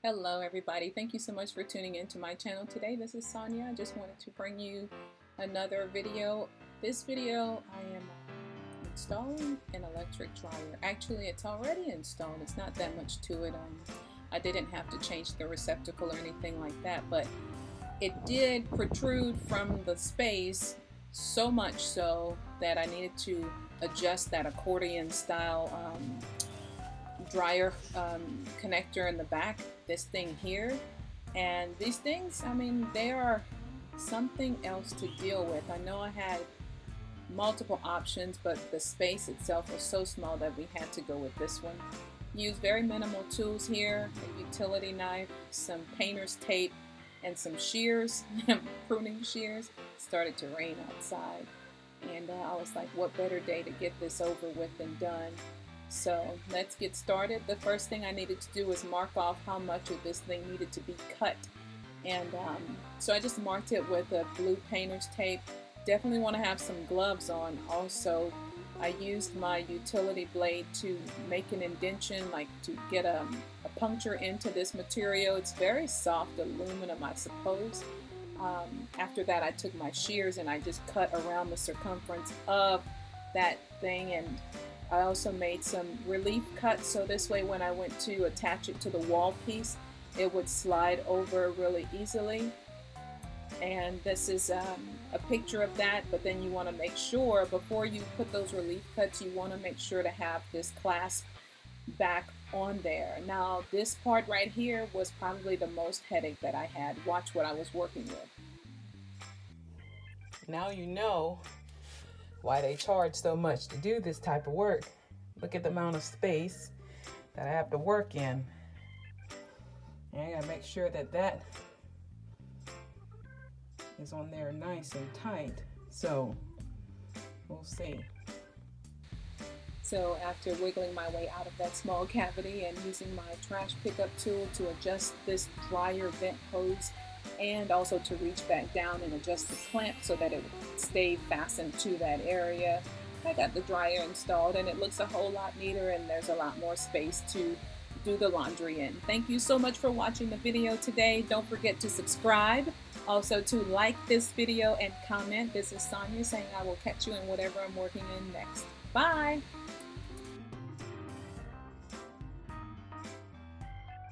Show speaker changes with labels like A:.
A: Hello everybody, thank you so much for tuning into my channel today. This is Sonia. I just wanted to bring you another video. This video I am installing an electric dryer. Actually, it's already installed. It's not that much to it. I didn't have to change the receptacle or anything like that, but it did protrude from the space so much so that I needed to adjust that accordion style dryer connector in the back, this thing here. And these things, I mean, they are something else to deal with. I know I had multiple options, but the space itself was so small that we had to go with this one. Use very minimal tools here, a utility knife, some painter's tape, and some shears, pruning shears. It started to rain outside, and I was like, what better day to get this over with and done. So let's get started. The first thing I needed to do was mark off how much of this thing needed to be cut. And so I just marked it with a blue painter's tape. Definitely want to have some gloves on. Also, I used my utility blade to make an indentation, like to get a puncture into this material. It's very soft aluminum, I suppose. After that, I took my shears and I just cut around the circumference of that thing, and I also made some relief cuts, so this way when I went to attach it to the wall piece, it would slide over really easily. And this is a picture of that, but then you want to make sure, before you put those relief cuts, you want to make sure to have this clasp back on there. Now, this part right here was probably the most headache that I had. Watch what I was working with.
B: Now you know why they charge so much to do this type of work. Look at the amount of space that I have to work in. And I gotta make sure that that is on there nice and tight. So we'll see.
A: So after wiggling my way out of that small cavity and using my trash pickup tool to adjust this dryer vent hose, and also to reach back down and adjust the clamp so that it would stay fastened to that area, I got the dryer installed, and it looks a whole lot neater, and there's a lot more space to do the laundry in. Thank you so much for watching the video today. Don't forget to subscribe, also to like this video and comment. This is Sonia saying I will catch you in whatever I'm working in next. Bye!